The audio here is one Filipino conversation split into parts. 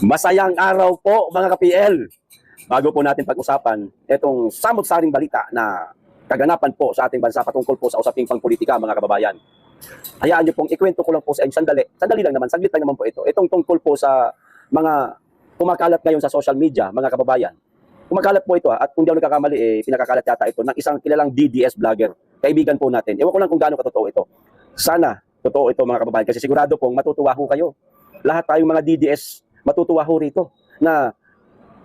Masayang araw po mga ka-PL. Bago po natin pag-usapan itong samot-saring balita na kaganapan po sa ating bansa patungkol po sa usaping pangpolitika mga kababayan. Hayaan niyo pong ikwento ko lang po sa inyo sandali lang naman, saglit lang naman po ito. Itong tungkol po sa mga kumakalat ngayon sa social media mga kababayan. Kumakalat po ito at kung di ako nagkakamali pinakakalat yata ito ng isang kilalang DDS vlogger. Kaibigan po natin. Ewan ko lang kung gaano katotoo ito. Sana totoo ito mga kababayan kasi sigurado pong matutuwa ho kayo. Lahat tayong mga DDS matutuwa ho rito na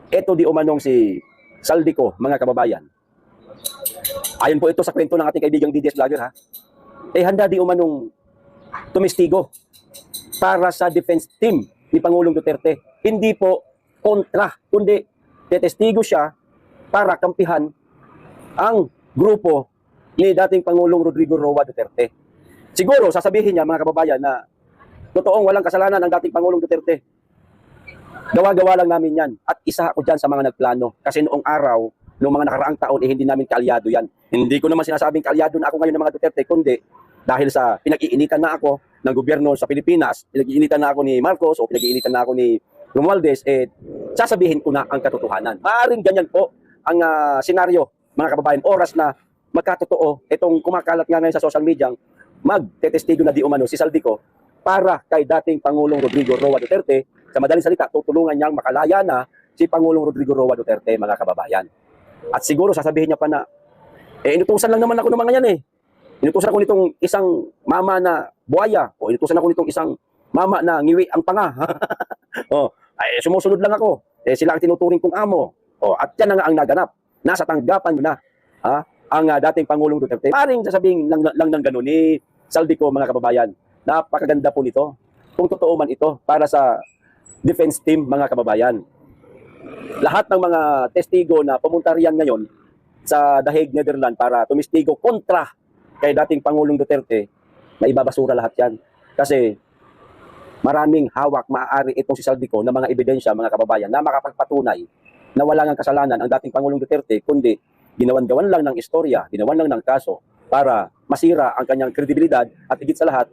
eto di umanong si Saldico, mga kababayan. Ayon po ito sa kwento ng ating kaibigang DDS vlogger handa di umanong tumistigo para sa defense team ni Pangulong Duterte. Hindi po kontra, kundi tetestigo siya para kampihan ang grupo ni dating Pangulong Rodrigo Roa Duterte. Siguro sasabihin niya mga kababayan na totoong walang kasalanan ng dating Pangulong Duterte. Gawa-gawa lang namin yan. At isa ako dyan sa mga nagplano. Kasi noong araw, noong mga nakaraang taon, hindi namin kaalyado yan. Hindi ko naman sinasabing kaalyado na ako ngayon ng mga Duterte, kundi dahil sa pinag-iinitan na ako ng gobyerno sa Pilipinas, pinag-iinitan na ako ni Marcos o pinag-iinitan na ako ni Romualdez, sasabihin ko na ang katotohanan. Maaaring ganyan po ang senaryo, mga kababayan, oras na magkatotoo itong kumakalat nga ngayon sa social media, magtetestigo na di umano si Saldico para kay dating Pangulong Rodrigo Roa Duterte. Sa madaling salita, tutulungan niyang makalaya na si Pangulong Rodrigo Roa Duterte, mga kababayan. At siguro sasabihin niya pa na, inutusan lang naman ako ng mga yan Inutusan ako nitong isang mama na buhaya, o inutusan ako nitong isang mama na ngiwi ang panga. Sumusunod lang ako. Sila ang tinuturing kong amo. At yan na nga ang naganap. Nasa tanggapan na ang dating Pangulong Duterte. Paring sasabihin lang ng gano'n ni Saldico, mga kababayan. Napakaganda po nito. Kung totoo man ito para sa defense team, mga kababayan. Lahat ng mga testigo na pumunta riyan ngayon sa The Hague, Netherlands para tumistigo kontra kay dating Pangulong Duterte, maibabasura lahat yan. Kasi maraming hawak maaari itong si Saldico na mga ebidensya, mga kababayan, na makapagpatunay na wala ngang kasalanan ang dating Pangulong Duterte, kundi ginawan-gawan lang ng istorya, ginawan lang ng kaso para masira ang kanyang kredibilidad at higit sa lahat,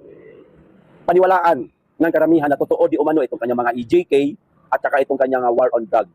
paniwalaan ng karamihan na totoo di umano itong kanyang mga EJK at saka itong kanyang war on drug.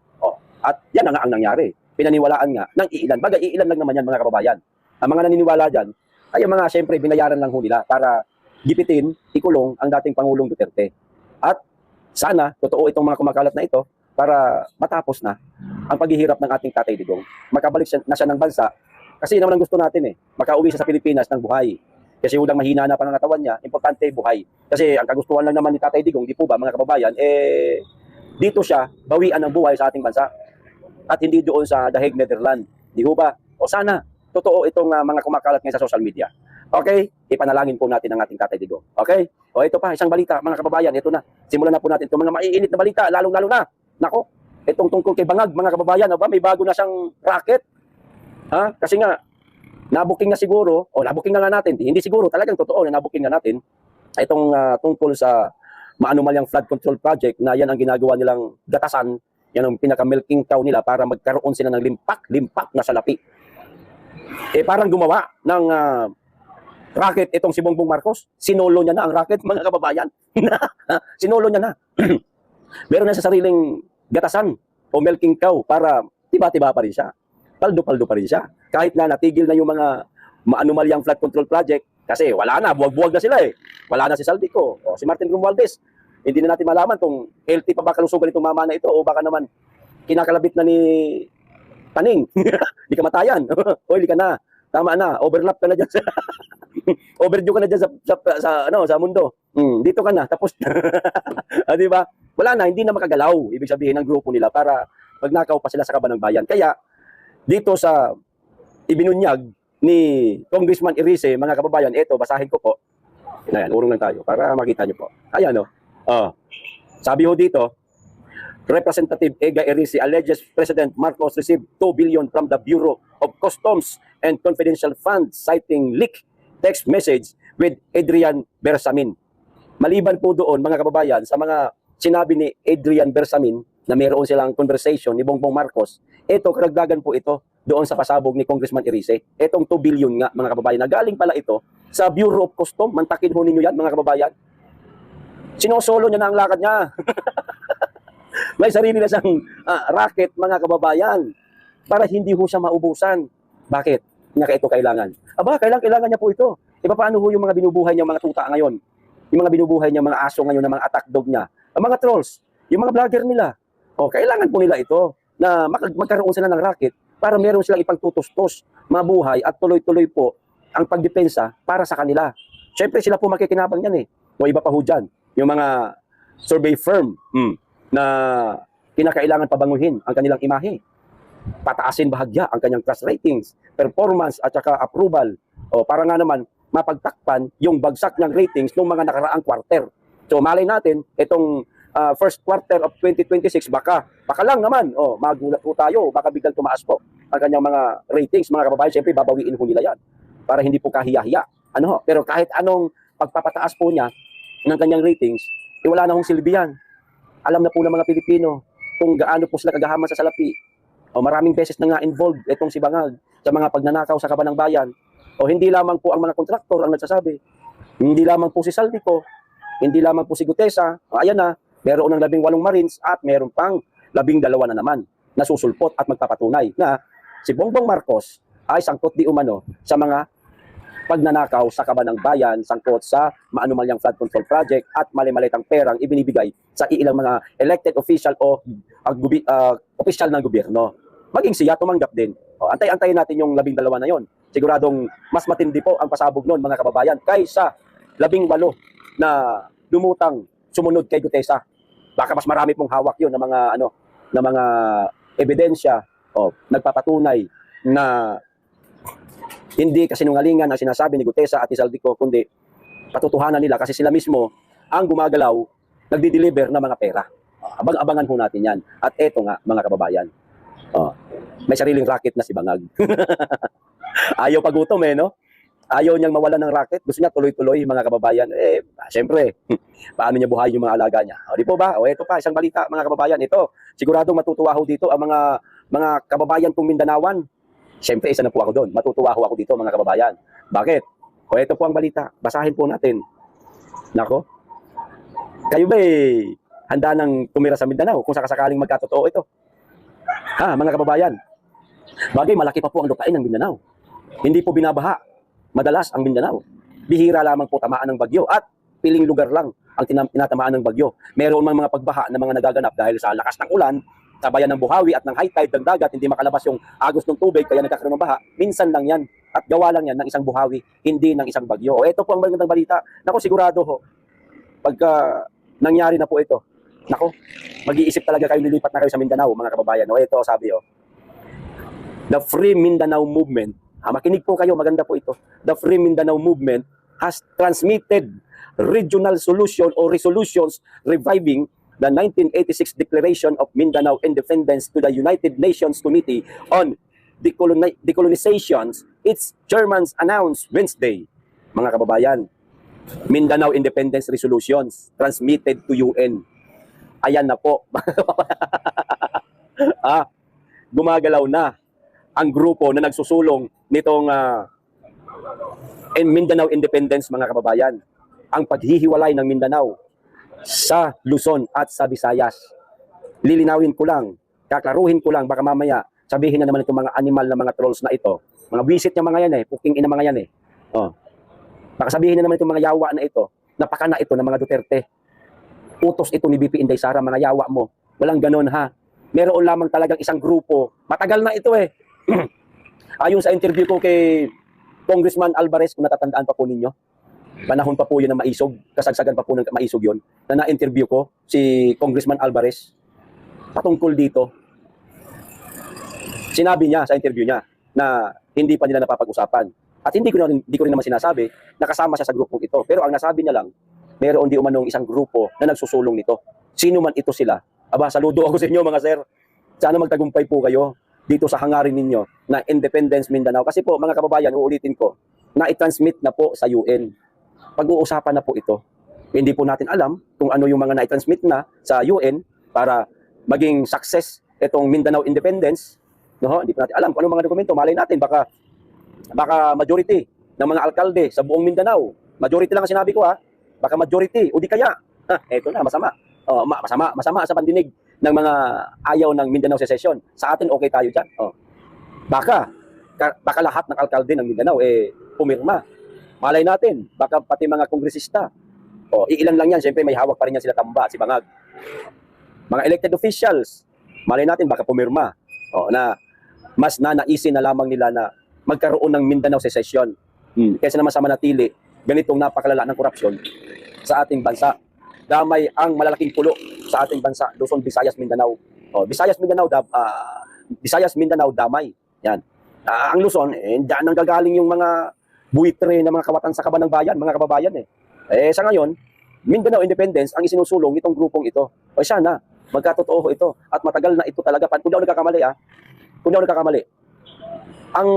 At yan na nga ang nangyari. Pinaniwalaan nga ng iilan. Bagay, iilan lang naman yan, mga kababayan. Ang mga naniniwala dyan ay yung mga siyempre binayaran lang ho nila para gipitin, ikulong ang dating Pangulong Duterte. At sana, totoo itong mga kumakalat na ito para matapos na ang paghihirap ng ating Tatay Digong. Makabalik na siya ng bansa kasi naman ang gusto natin makauwi siya sa Pilipinas ng buhay. Kasi udang mahina na panangatawan niya, importante buhay. Kasi ang kagustuhan lang naman ni Tatay Digong, di po ba mga kababayan, dito siya bawian ng buhay sa ating bansa. At hindi doon sa The Hague, Netherlands. Di po ba? O sana, totoo itong mga kumakalat ngayon sa social media. Okay? Ipanalangin po natin ang ating Tatay Digong. Okay? O ito pa, isang balita, mga kababayan, ito na. Simulan na po natin itong mga maiinit na balita, lalong-lalo na. Nako, itong tungkol kay Bangag, mga kababayan, may bago na siyang racket. Kasi nga, nabuking na siguro, nabuking na nga natin, hindi siguro, talagang totoo na nabuking na natin, itong tungkol sa maanumalyang flood control project na yan ang ginagawa nilang gatasan, yan ang pinaka-milking cow nila para magkaroon sila ng limpak na salapi. Parang gumawa ng racket itong si Bongbong Marcos, sinolo niya na ang racket, mga kababayan. Sinolo niya na. Meron na sa sariling gatasan o milking cow para tiba-tiba pa rin siya. Paldo-paldo pa rin siya. Kahit na natigil na yung mga maanumalyang flood control project, kasi wala na, buwag-buwag na sila Wala na si Saldico o si Martin Romualdez. Hindi na natin malaman kung healthy pa ba kalusugan itong mama na ito o baka naman kinakalabit na ni Taning. Di ka matayan. Hindi ka na. Tama na. Overlap ka na dyan. Overdue ka na dyan sa mundo. Dito ka na. Tapos di ba? Wala na. Hindi na makagalaw. Ibig sabihin ng grupo nila para magnakaw pa sila sa kaban ng bayan. Kaya dito sa ibinunyag ni Congressman Erice, mga kababayan, ito, basahin ko po. Ayan, urong lang tayo para makita nyo po. Ayan, sabi ho dito, Representative Ega Erice alleges President Marcos received 2 billion from the Bureau of Customs and Confidential Funds citing leak text message with Adrian Bersamin. Maliban po doon, mga kababayan, sa mga sinabi ni Adrian Bersamin na mayroon silang conversation ni Bongbong Marcos, ito, karagdagan po ito doon sa pasabog ni Congressman Erice. Itong 2 billion nga, mga kababayan, na galing pala ito sa Bureau of Customs. Mantakin ho ninyo yan, mga kababayan. Sinosolo niya na ang lakad niya. May sarili na siyang racket, mga kababayan, para hindi ho siya maubusan. Bakit? Nga ito kailangan. Aba, kailangan niya po ito. E paano ho yung mga binubuhay niya mga tuta ngayon? Yung mga binubuhay niya mga aso ngayon, na mga attack dog niya, ang mga trolls, yung mga vlogger nila. O, kailangan po nila ito na magkaroon sila ng racket para meron silang ipagtutustos, mabuhay at tuloy-tuloy po ang pagdepensa para sa kanila. Siyempre sila po makikinabang yan eh. O iba pa ho dyan, yung mga survey firm na kinakailangan pabanguhin ang kanilang imahe. Pataasin bahagya ang kanyang trust ratings, performance at saka approval. O para nga naman mapagtakpan yung bagsak ng ratings ng mga nakaraang quarter. So malay natin itong first quarter of 2026 baka lang naman magulat po tayo, baka biglang tumaas po ang kanyang mga ratings, mga kababayan. Siyempre babawiin ho nila yan para hindi po kahiya-hiya. Pero kahit anong pagpapataas po niya ng kanyang ratings, wala na hong silbi yan. Alam na po ng mga Pilipino kung gaano po sila kagahaman sa salapi. Maraming beses na nga involved itong si Bangag sa mga pagnanakaw sa kaban ng bayan. Hindi lamang po ang mga kontraktor ang nagsasabi. Hindi lamang po si Saldico, hindi lamang po si Gutesa. Ayan na, meron ng 18 Marines at meron pang 12 na naman na susulpot at magpapatunay na si Bongbong Marcos ay sangkot di umano sa mga pagnanakaw sa kaban ng bayan, sangkot sa maanumalyang flood control project at mali-malitang perang ibinibigay sa ilang mga elected official o official ng gobyerno. Maging siya tumanggap din. Antay-antayin natin yung 12 na yon. Siguradong mas matindi po ang pasabog noon, mga kababayan, kaysa 18 na lumutang sumunod kay Gutesa. Baka mas marami pong hawak yun ng mga ebidensya nagpapatunay na hindi kasinungalingan ang sinasabi ni Gutesa at ni Saldico, kundi patutuhanan nila kasi sila mismo ang gumagalaw, nagdi-deliver ng mga pera. Abang-abangan ho natin yan. At eto nga, mga kababayan, may sariling racket na si Bangag. Ayaw pagutom no? Ayaw niyang mawalan ng racket. Gusto niya tuloy-tuloy, mga kababayan. Siyempre, paano niya buhay yung mga alaga niya? Di po ba? Ito pa, isang balita, mga kababayan. Ito, siguradong matutuwa ho dito ang mga kababayan kong Mindanawan. Siyempre, isa na po ako doon. Matutuwa ho ako dito, mga kababayan. Bakit? Ito po ang balita. Basahin po natin. Nako. Kayo ba handa nang tumira sa Mindanao kung sakasakaling magkatotoo ito? Mga kababayan. Bagay, malaki pa po ang lupain ng Mindanao. Hindi po binabaha madalas ang Mindanao. Bihira lamang po tamaan ng bagyo at piling lugar lang ang tinatamaan ng bagyo. Meron mang mga pagbaha na mga nagaganap dahil sa lakas ng ulan, sabayan ng buhawi at ng high tide ng dagat, hindi makalabas yung agos ng tubig kaya nagkakaroon ng baha. Minsan lang yan at gawa lang yan ng isang buhawi, hindi ng isang bagyo. Ito po ang magandang balita. Nako, sigurado ho, pagka nangyari na po ito, nako, mag-iisip talaga kayo, lilipat na kayo sa Mindanao, mga kababayan. Ito sabi the Free Mindanao Movement, makinig po kayo, maganda po ito. The Free Mindanao Movement has transmitted regional solution or resolutions reviving the 1986 Declaration of Mindanao Independence to the United Nations Committee on Decolonization. Its chairman announced Wednesday. Mga kababayan, Mindanao Independence Resolutions transmitted to UN. Ayan na po. Gumagalaw na ang grupo na nagsusulong nitong Mindanao Independence, mga kababayan. Ang paghihiwalay ng Mindanao sa Luzon at sa Visayas. Lilinawin ko lang, kaklaruhin ko lang, baka mamaya sabihin na naman itong mga animal na mga trolls na ito. Mga visit niya mga yan puking ina mga yan Baka sabihin na naman itong mga yawa na ito, napaka na ito ng mga Duterte. Utos ito ni BP Inday Sara, mga yawa mo. Walang ganon Meron lamang talagang isang grupo. Matagal na ito Ayon sa interview ko kay Congressman Alvarez, kung natatandaan pa po ninyo, panahon pa po yun ng Maisog, kasagsagan pa po ng Maisog yun, na na-interview ko si Congressman Alvarez patungkol dito. Sinabi niya sa interview niya na hindi pa nila napapag-usapan. At hindi ko rin naman sinasabi na kasama siya sa grupong ito. Pero ang nasabi niya lang, meron di umanong isang grupo na nagsusulong nito. Sino man ito sila? Aba, saludo ako sa inyo, mga sir. Sana magtagumpay po kayo dito sa hangarin ninyo na Independence Mindanao. Kasi po, mga kababayan, uulitin ko, na i-transmit na po sa UN. Pag-uusapan na po ito. Hindi po natin alam kung ano yung mga na-transmit na sa UN para maging success itong Mindanao Independence. Hindi po natin alam kung ano mga dokumento. Malay natin, baka majority ng mga alkalde sa buong Mindanao. Majority lang ang sinabi ko Baka majority. O di kaya, eto na, masama. Masama sa pandinig ng mga ayaw ng Mindanao Secession. Sa atin, okay tayo dyan. Baka lahat ng alkalde ng Mindanao, pumirma. Malay natin, baka pati mga kongresista. Iilan lang yan, siyempre may hawak pa rin yan sila Tamba, si Bangag. Mga elected officials, malay natin, baka pumirma. Na mas nanaisin na lamang nila na magkaroon ng Mindanao Secession. Kaysa naman sa manatili, ganitong napakalala ng korupsyon sa ating bansa. Damay ang malalaking pulo sa ating bansa, Luzon, Visayas, Mindanao. Visayas, Mindanao, damay. Yan. Ang Luzon, diyan nang gagaling yung mga buitre na mga kawatan sa kaban ng bayan, mga kababayan sa ngayon, Mindanao Independence ang isinusulong nitong grupong ito. Sana, magkatotoo ito. At matagal na ito talaga. Kung di ako nagkakamali, ang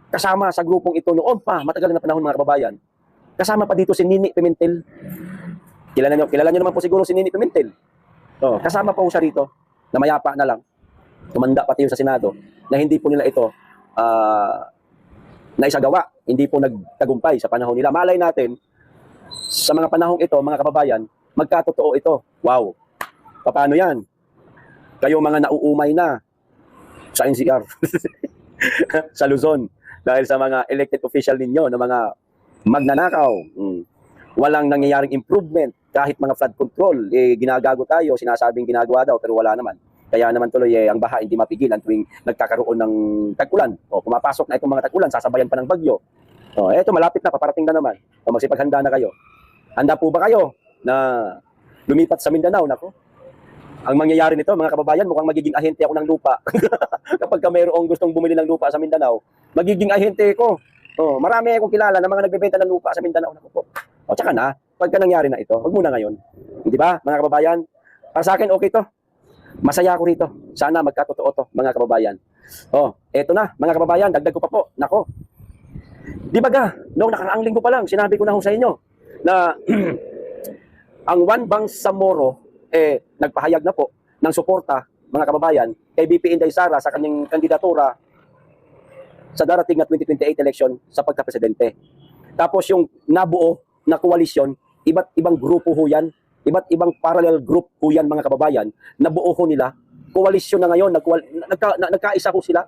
kasama sa grupong ito noon pa, matagal na panahon mga kababayan, kasama pa dito si Nini Pimentel. Kilala nyo naman po siguro si Nini Pimentel. Kasama pa po siya rito, na mayapa na lang. Tumanda pati yung sa Senado, na hindi po nila ito naisagawa. Hindi po nagtagumpay sa panahon nila. Malay natin, sa mga panahong ito, mga kababayan, magkatotoo ito. Wow! Paano yan? Kayo mga nauumay na sa NCR, sa Luzon, dahil sa mga elected official ninyo, na mga magnanakaw, walang nangyayaring improvement, kahit mga flood control, ginagago tayo, sinasabing ginagawa daw, pero wala naman. Kaya naman tuloy, ang baha hindi mapigilan tuwing nagkakaroon ng tag-ulan. Pumapasok na itong mga tag-ulan, sasabayan pa ng bagyo. Eto, malapit na, paparating na naman. Magsipaghanda na kayo. Handa po ba kayo na lumipat sa Mindanao? Nako. Ang mangyayari nito, mga kababayan, mukhang magiging ahente ako ng lupa. Kapag mayroong gustong bumili ng lupa sa Mindanao, magiging ahente ko. Marami akong kilala na mga nagbebenta ng lupa sa Mindanao. Nako po. Tsaka na, pagka nangyari na ito, wag muna ngayon. Di ba, mga kababayan? Para sa akin, okay to. Masaya ako rito. Sana magkatotoo to, mga kababayan. Eto na, mga kababayan, dagdag ko pa po. Nako. Di ba ga, noong nakaraang linggo pa lang, sinabi ko na ho sa inyo na ang Juan Bangsamoro nagpahayag na po ng suporta, mga kababayan, kay BP Inday Sara sa kanyang kandidatura sa darating na 2028 election sa pagka-presidente. Tapos yung nabuo na koalisyon, iba't ibang grupo ho yan, iba't ibang parallel group ho yan, mga kababayan, nabuo ho nila, koalisyon na ngayon, nagkaisa ho sila.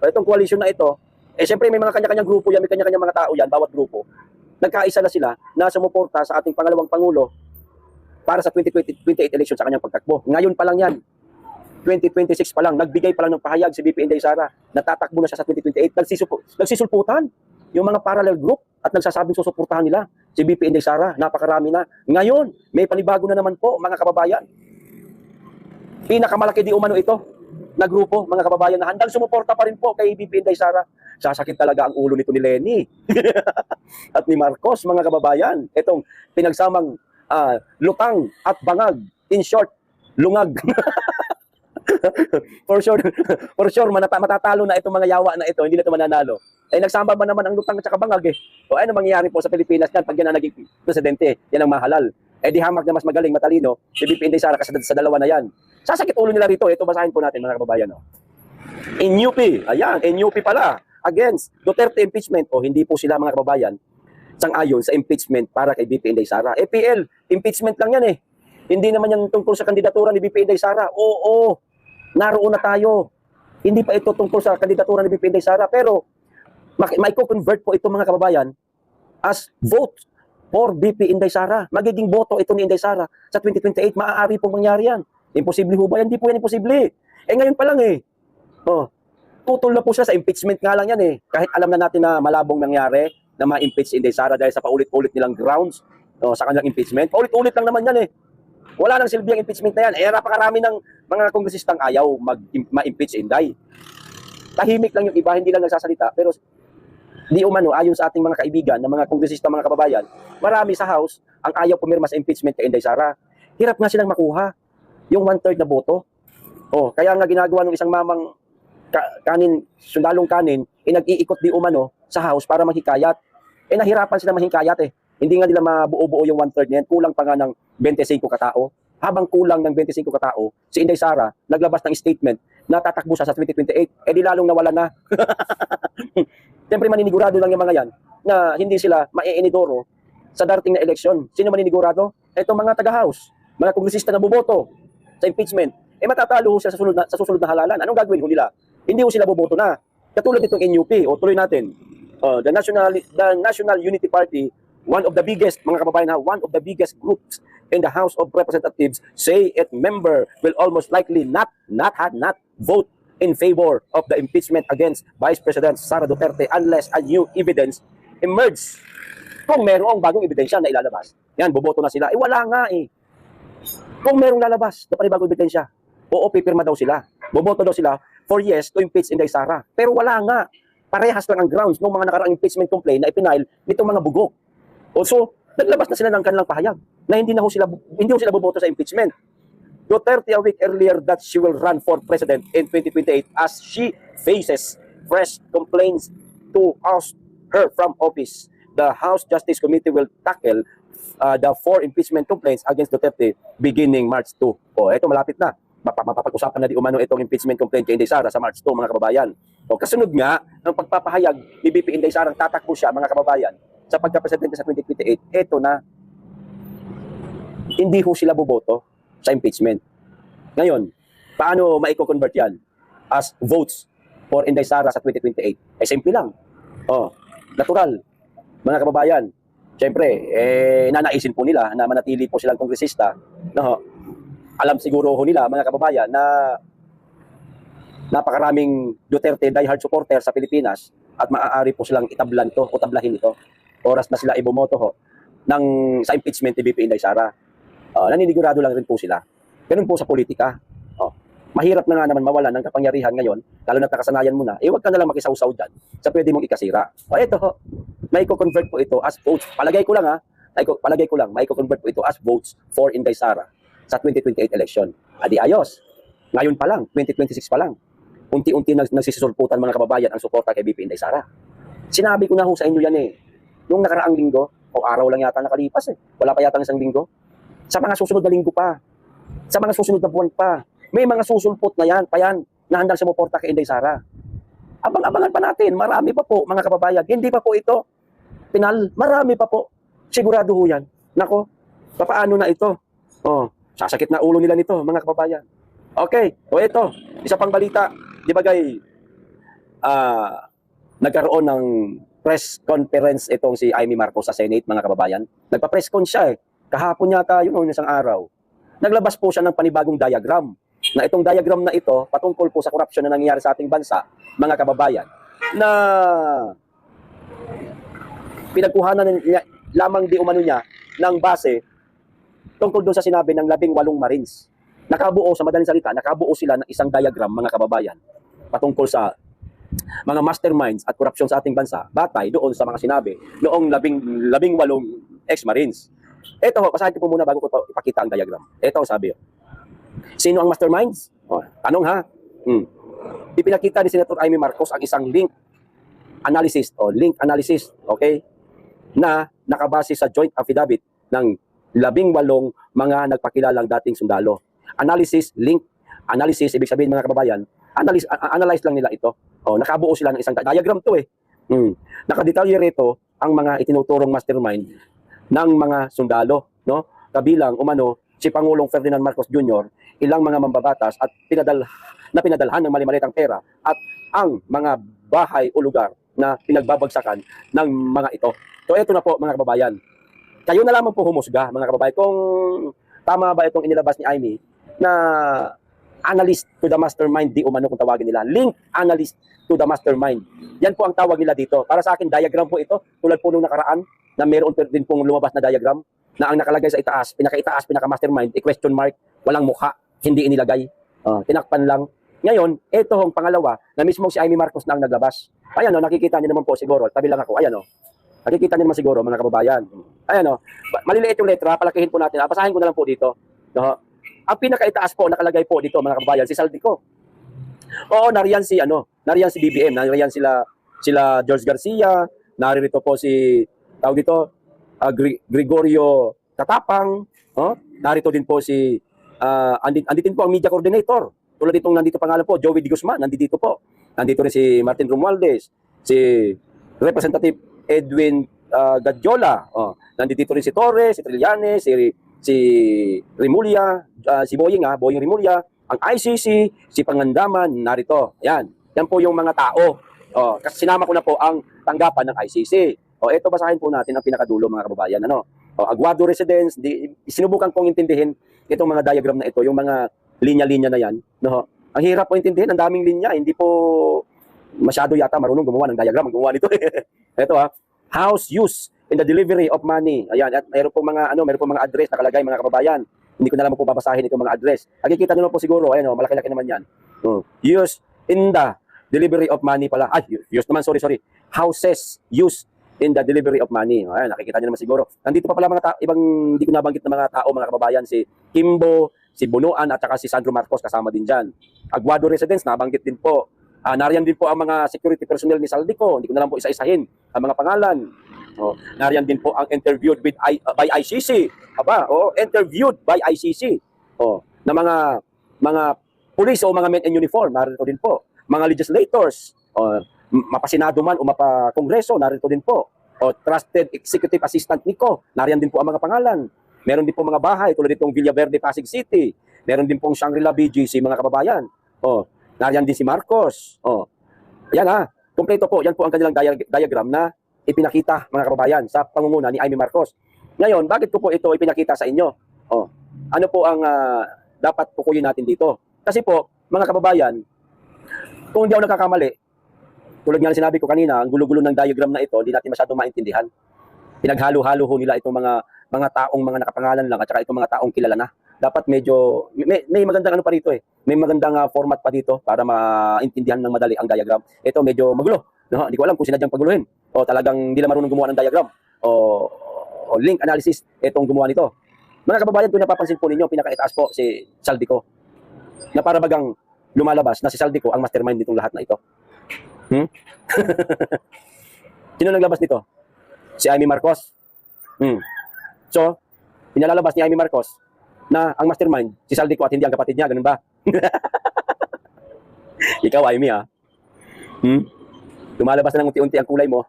Itong koalisyon na ito, siyempre may mga kanya-kanyang grupo yan, may kanya-kanyang mga tao yan, bawat grupo. Nagkaisa na sila na sumuporta sa ating pangalawang Pangulo para sa 2028 election sa kanyang pagtakbo. Ngayon pa lang yan, 2026 pa lang, nagbigay pa lang ng pahayag si BP Inday Sara, natatakbo na siya sa 2028, nagsisulputan yung mga parallel group at nagsasabing susuportahan nila si BP Inday Sara, napakarami na. Ngayon, may panibago na naman po, mga kababayan. Pinakamalaki di umano ito na grupo, mga kababayan, na handang sumuporta pa rin po kay BP Inday Sara. Sasakit talaga ang ulo nito ni Lenny at ni Marcos, mga kababayan. Itong pinagsamang lutang at bangag. In short, lungag. For sure, matatalo na itong mga yawa na ito, hindi na ito mananalo. Nagsama ba naman ang lutang at saka bangag ano mangyayari po sa Pilipinas yan pag yan ang naging presidente? Yan ang mahalal. Di hamak na mas magaling, matalino, si BP Inday Sara kasi sa dalawa na yan. Sasakit ulo nila rito. Ito, basahin po natin, mga kababayan. In UP, ayan, in UP pala, against Duterte impeachment. Hindi po sila, mga kababayan, sang-ayon sa impeachment para kay BP Inday Sara. PL, impeachment lang yan Hindi naman yan tungkol sa kandidatura ni BP Inday Sara. Oo, naroon na tayo. Hindi pa ito tungkol sa kandidatura ni BP Inday Sara. Pero, may convert po ito, mga kababayan, as vote for BP Inday Sara. Magiging boto ito ni Inday Sara sa 2028. Maaari pong mangyari yan. Imposible ho ba yan? Hindi po yan imposible. Ngayon pa lang tutol na po siya sa impeachment nga lang yan Kahit alam na natin na malabong nangyari na ma-impeach si Inday Sara dahil sa paulit-ulit nilang grounds sa kanyang impeachment. Paulit-ulit lang naman yan Wala nang silbi ang impeachment na yan. Napakarami ng mga kongresistang ayaw ma-impeach Inday. Tahimik lang yung iba, hindi lang nagsasalita. Pero di umano, ayon sa ating mga kaibigan, ng mga kongresista, mga kababayan, marami sa House ang ayaw pumirma sa impeachment kay Inday Sara. Hirap nga silang makuha yung 1/3 na boto. Kaya nga ginagawa ng isang mamang sundalong kanin, nag-iikot di umano sa House para maghikayat. Nahirapan sila maghikayat Hindi nga nila mabuo-buo yung 1/3 niyan, kulang pa nga ng 25 katao. Habang kulang ng 25 katao, si Inday Sara naglabas ng statement na tatakbo siya sa 2028. Di lalong nawala na. Siyempre maninigurado lang yung mga yan na hindi sila maiinidoro sa darating na eleksyon. Sino maninigurado? Itong mga taga-House. mga kongresista na boboto sa impeachment, matatalo ho siya sa susunod na halalan. Anong gagawin ho nila? Hindi ho sila boboto na. Katulad itong NUP, o tuloy natin, the National Unity Party, one of the biggest, mga kababayan ha, one of the biggest groups in the House of Representatives, say its member will almost likely not vote in favor of the impeachment against Vice President Sara Duterte unless a new evidence emerges. Kung merong bagong ebidensya na ilalabas, yan, boboto na sila. Wala nga eh. Kung merong lalabas na panibagong ebidensya, oo, pipirma daw sila. Boboto daw sila for yes to impeach Inday Sara. Pero wala nga. Parehas lang ang grounds ng mga nakaraang impeachment complaint na ipinail nitong mga bugok. Also, naglabas na sila ng kanilang pahayag na hindi ho sila boboto sa impeachment. Duterte a week earlier that she will run for president in 2028 as she faces fresh complaints to oust her from office. The House Justice Committee will tackle the 4 impeachment complaints against Duterte beginning March 2. O, ito malapit na. Mapapag-usapan na di umano itong impeachment complaint kay Inday Sara sa March 2, mga kababayan. O, kasunod nga ng pagpapahayag ni BP Inday Sara, tatakbo siya, mga kababayan, sa pagka-presidente sa 2028, ito na, hindi ho sila boboto sa impeachment. Ngayon, paano maiko-convert yan as votes for Inday Sara sa 2028? Simple lang. Natural. Mga kababayan, siyempre, nanaisin po nila na manatili po silang kongresista. No? Alam siguro ho nila, mga kababayan, na napakaraming Duterte diehard supporter sa Pilipinas at maaari po silang itablan to o tablahin ito. Oras na sila ibumoto ho sa impeachment ni BP Inday Sara. Naninigurado lang rin po sila. Ganun po sa politika. Mahirap na nga naman mawalan ng kapangyarihan ngayon, lalo na nakasanayan mo na, huwag ka na lang makisawsaw dyan sa pwede mong ikasira. Ito ho, may convert po ito as votes. Palagay ko lang, may convert po ito as votes for Inday Sara sa 2028 election. Adi ayos. Ngayon pa lang, 2026 pa lang. Unti-unti nagsisisulputan, mga kababayan, ang suporta kay BP Inday Sara. Sinabi ko na ho sa inyo yan nung nakaraang linggo, o araw lang yata nakalipas wala pa yata isang linggo. Sa mga susunod na linggo pa, sa mga susunod na buwan pa, may mga susulpot na yan na handang sumuporta kay Inday Sara. Abang-abangan pa natin, marami pa po, mga kababayan. Hindi pa po ito pinal, marami pa po. Sigurado ho yan. Nako, papaano na ito? Sasakit na ulo nila nito, mga kababayan. Okay, ito, isa pang balita. Di ba nagkaroon ng press conference itong si Amy Marcos sa Senate, mga kababayan. Nagpa-press con siya Kahapon yata, yung isang araw. Naglabas po siya ng panibagong diagram. Na itong diagram na ito, patungkol po sa korupsyon na nangyayari sa ating bansa, mga kababayan, na pinagkuhanan niya, lamang di umano niya ng base tungkol doon sa sinabi ng 18 Marines. Nakabuo, sa madaling salita, nakabuo sila ng isang diagram, mga kababayan, patungkol sa mga masterminds at korupsyon sa ating bansa, batay doon sa mga sinabi noong 18 ex-Marines. Ito ho, pasahin ko po muna bago ko ipakita ang diagram. Ito ang sabi. Sino ang masterminds? Tanong ha? Ipinakita ni Senator Amy Marcos ang isang link analysis, okay? Na nakabase sa joint affidavit ng 18 mga nagpakilalang dating sundalo. Analysis, ibig sabihin, mga kababayan, analyze lang nila ito. Nakabuo sila ng isang diagram to Nakadetalye rito ang mga itinuturong mastermind ng mga sundalo, no? Kabilang umano si Pangulong Ferdinand Marcos Jr., ilang mga mambabatas at pinadalhan ng mali-malitang pera at ang mga bahay o lugar na pinagbabagsakan ng mga ito. So ito na po, mga kababayan. Kayo na lamang po humusga, mga kababayan, kung tama ba itong inilabas ni Amy na analyst to the mastermind, di umano kung tawagin nila. Link analyst to the mastermind. Yan po ang tawag nila dito. Para sa akin, diagram po ito. Tulad po nung nakaraan na meron din pong lumabas na diagram na ang nakalagay sa itaas, pinaka-mastermind, question mark, walang mukha, hindi inilagay. Tinakpan lang. Ngayon, ito ang pangalawa na mismo si Amy Marcos na ang naglabas. Ayan nakikita niyo naman po siguro. Tabi lang ako. Ayan nakikita niyo naman siguro, mga kababayan. Ayan maliliit yung letra, palakihin po natin. Basahin ko na lang po dito. Ang pinaka-itaas po, nakalagay po dito, mga kababayan, si Saldico. Oo, nariyan si BBM, nariyan sila George Garcia, naririto po si Gregorio Tatapang, narito din po si andito po ang media coordinator. Tulad itong nandito pangalan po, Joey De Guzman, nandito po. Nandito rin si Martin Romualdez, si Representative Edwin Gadiola, nandito rin si Torres, si Trillanes, si si Remulla, si Boying Remulla, ang ICC, si Pangandaman, narito. Yan. Yan po yung mga tao. Kasi sinama ko na po ang tanggapan ng ICC. Ito basahin po natin ang pinakadulo mga kababayan. Aguado Residence, sinubukan kong intindihin itong mga diagram na ito, yung mga linya-linya na yan. No? Ang hirap po intindihin, ang daming linya. Hindi po masyado yata marunong gumawa ng diagram. Ang gumawa nito. Ito house use in the delivery of money. Ayan, at mayroon po mga address nakalagay mga kababayan. Hindi ko na naman po babasahin itong mga address. Nakikita nyo po siguro, ayan, malaki-laki naman yan. Use in the delivery of money pala. Use naman, sorry. Houses use in the delivery of money. Ayan, nakikita nyo naman siguro. Nandito pa pala mga ibang hindi ko nabanggit na mga tao, mga kababayan, si Kimbo, si Bunuan, at saka si Sandro Marcos kasama din dyan. Aguado Residence, nabanggit din po. Nariyan din po ang mga security personnel ni Saldico. Hindi ko na lang po isa-isahin ang mga pangalan. Nariyan din po ang interviewed by ICC. Interviewed by ICC. Na mga police o mga men in uniform, narito din po. Mga legislators, mapasinado man o mapakongreso, narito din po. Trusted executive assistant Nico, nariyan din po ang mga pangalan. Meron din po mga bahay tulad itong Villaverde, Pasig City. Meron din pong Shangri-La BGC, mga kababayan. Nariyan din si Marcos. Yan kumpleto po. Yan po ang kanilang diagram na ipinakita mga kababayan sa pangunguna ni Amy Marcos. Ngayon, bakit ko po ito ipinakita sa inyo? Ano po ang dapat tukuyin natin dito? Kasi po, mga kababayan, kung hindi ako nagkakamali, tulad nga na sinabi ko kanina, ang gulo-gulo ng diagram na ito, hindi natin masyadong maintindihan. Pinaghalo-halo ho nila itong mga taong mga nakapangalan lang at saka itong mga taong kilala na. Dapat medyo, may magandang pa rito May magandang format pa dito para maintindihan ng madali ang diagram. Ito medyo magulo. No? Hindi ko alam kung sinadyang paguluhin. Talagang hindi na marunong gumawa ng diagram. O link analysis, itong gumawa nito. Mga kababayan, kung napapansin po ninyo, pinakaitaas po si Saldico. Na para bagang lumalabas na si Saldico ang mastermind nitong lahat na ito. Sino naglabas nito? Si Amy Marcos. So, pinalalabas ni Amy Marcos na ang mastermind, si Saldico at hindi ang kapatid niya, ganun ba? Ikaw, Amy, lumalabas na ng unti-unti ang kulay mo.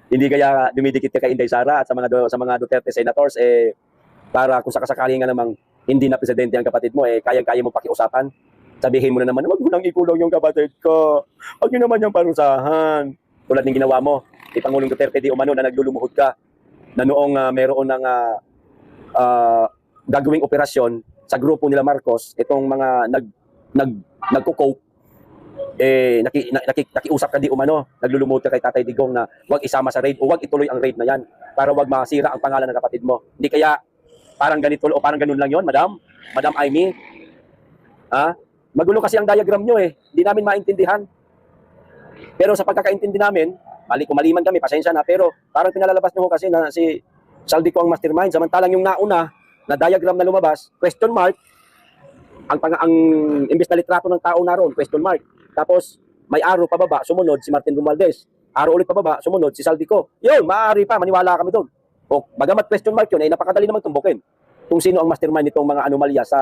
Hindi kaya dumidikit ka kay Inday Sara at sa mga Duterte senators para kung sakasakali nga namang hindi na presidente ang kapatid mo kayang-kaya mo pakiusapan. Sabihin mo na naman, wag mo nang ikulong yung kapatid ko. Wag niyo naman yung parusahan. Tulad ng ginawa mo ni Pangulong Duterte di umano na naglulumuhod ka na noong meron ng gagawing operasyon sa grupo nila Marcos, itong mga nagko-cope, nakiusap ka di umano, naglulumod ka kay Tatay Digong na wag isama sa raid o wag ituloy ang raid na yan para wag masira ang pangalan ng kapatid mo. Hindi kaya parang ganito o parang ganun lang yon, Madam Amy? Magulo kasi ang diagram nyo hindi namin maintindihan. Pero sa pagkakaintindi namin, maliman kami, pasensya na, pero parang pinalalabas nyo kasi na si Saldico ang mastermind, samantalang yung nauna na diagram na lumabas, question mark, ang imbes na litrato ng tao naroon, question mark. Tapos may arrow pababa, sumunod si Martin Romualdez. Arrow ulit pababa, sumunod si Saldico. Yun, maaari pa, maniwala kami doon. Bagamat question mark yun, napakadali naman tumbukin kung sino ang mastermind nitong mga anomalya sa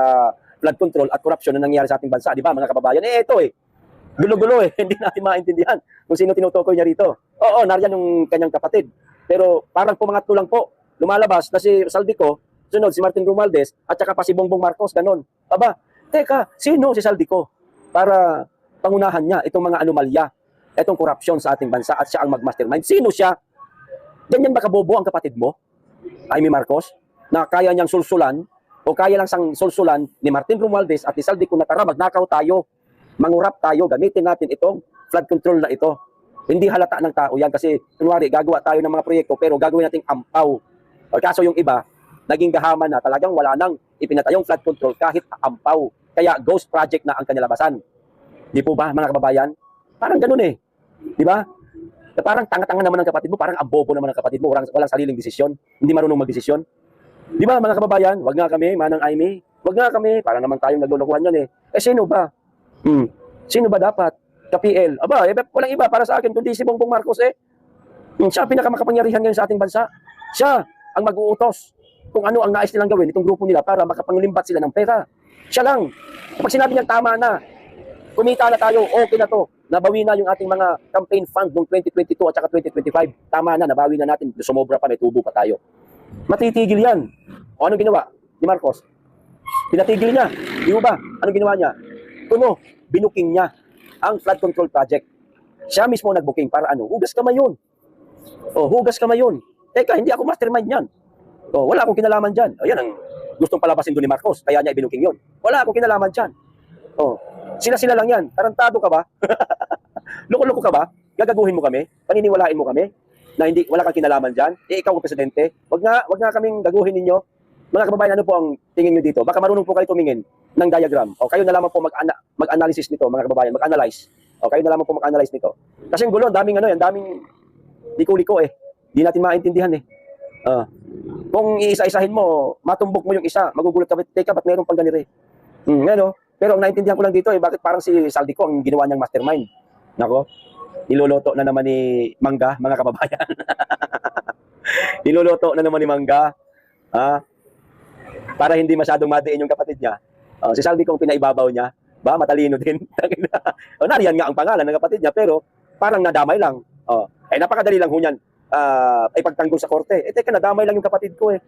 flood control at corruption na nangyayari sa ating bansa, di ba mga kababayan? Ito gulo-gulo hindi natin maintindihan kung sino tinutukoy niya rito. Nariyan yung kanyang kapatid. Pero parang pumangatlo lang po, lumalabas na si Saldico, sunod si Martin Romualdez, at saka pa si Bongbong Marcos, ganon. Teka, sino si Saldico? Para pangunahan niya itong mga anomalya, itong corruption sa ating bansa at siya ang mag-mastermind. Sino siya? Ganyan ba kabobo ang kapatid mo, Amy Marcos, na kaya niyang sulsulan o kaya lang sang sulsulan ni Martin Romualdez at ni Saldico na tara, magnakaw tayo, mangurap tayo, gamitin natin itong flood control na ito. Hindi halata ng tao yan kasi kunwari gagawa tayo ng mga proyekto pero gagawin nating ampaw. Kaso yung iba, naging gahaman na talagang wala nang ipinatayong flood control kahit ampaw. Kaya ghost project na ang kanilabasan. Di po ba mga kababayan? Parang ganun Di ba? Parang tanga-tanga naman ng kapatid mo, parang abobo naman ng kapatid mo, walang sariling desisyon, hindi marunong magdesisyon. Di ba mga kababayan? Wag nga kami, Manang Amy, wag nga kami, para naman tayong naglulukuhan yan sino ba? Sino ba dapat? Ka-PL. Walang iba para sa akin kundi si Bongbong Marcos Siya ang pinakamakapangyarihan ngayon sa ating bansa. Siya ang mag-uutos kung ano ang nais nilang gawin itong grupo nila para makapangulimbat sila ng pera. Siya lang. Kapag sinabi niyang tama na, kumita na tayo, okay na to. nabawi na yung ating mga campaign fund noong 2022 at saka 2025. Tama na, nabawi na natin. Sumobra pa, may tubo pa tayo. Matitigil yan. O anong ginawa ni Marcos? Pinatigil niya. Di ba? Anong ginawa niya? Kuno, binuking niya ang flood control project. Siya mismo nagbuking para ano? Hugas kamay yun. O, hugas kamay yun. Teka, hindi ako mastermind yan. O, wala akong kinalaman dyan. O, yan ang gustong palabasin doon ni Marcos. Kaya niya ibinuking yun. Wala akong kinalaman dyan. O, sila-sila lang yan. Tarantado ka ba? Loko-loko ka ba? Gagaguhin mo kami? Paniniwalain mo kami? Na hindi, wala kang kinalaman dyan? Ikaw ang presidente? Wag nga kaming gaguhin ninyo. Mga kababayan, ano po ang tingin nyo dito? Baka marunong po kayo tumingin ng diagram. O kayo na lamang po mag-analysis nito, mga kababayan. Mag-analyze. O kayo na lamang po mag-analyze nito. Kasi yung gulo, daming daming liko-liko eh. Di natin maintindihan eh. Kung iisa-isahin mo, matumbok mo yung isa, magugulat ka, teka, ba't meron pang ganito eh? Pero ang naintindihan ko lang dito eh, bakit parang si Saldico ang ginawa niyang mastermind? Nako, niloloto na naman ni Mangga, mga kababayan. Niloloto na naman ni Mangga. Para hindi masyadong madiin yung kapatid niya. Si Saldico ang pinaibabaw niya, matalino din. Nariyan nga ang pangalan ng kapatid niya, pero parang nadamay lang. Napakadali lang ho niyan. Ipagtanggol sa korte. Teka, nadamay lang yung kapatid ko eh.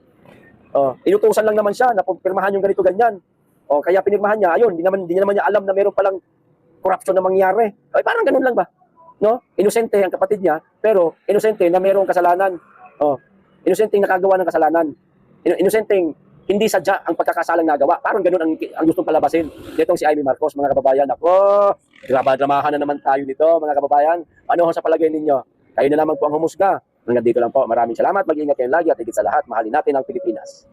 Inutusan lang naman siya na pirmahan yung ganito ganyan. Kaya pinirmahan niya, ayun, di naman niya alam na meron palang corruption na mangyari. Parang ganun lang ba? No? Inosente ang kapatid niya, pero inosente na merong kasalanan. Inosenteng nakagawa ng kasalanan. Inosenteng hindi sadya ang pagkakasalang nagawa. Parang ganun ang gustong palabasin. Itong si Amy Marcos, mga kababayan. Ako, dramahan na naman tayo nito, mga kababayan. Ano sa palagay ninyo? Kayo na naman po ang humusga. Hanggang dito lang po. Maraming salamat. Mag-ingat kayong lagi at higit sa lahat, mahalin natin ang Pilipinas.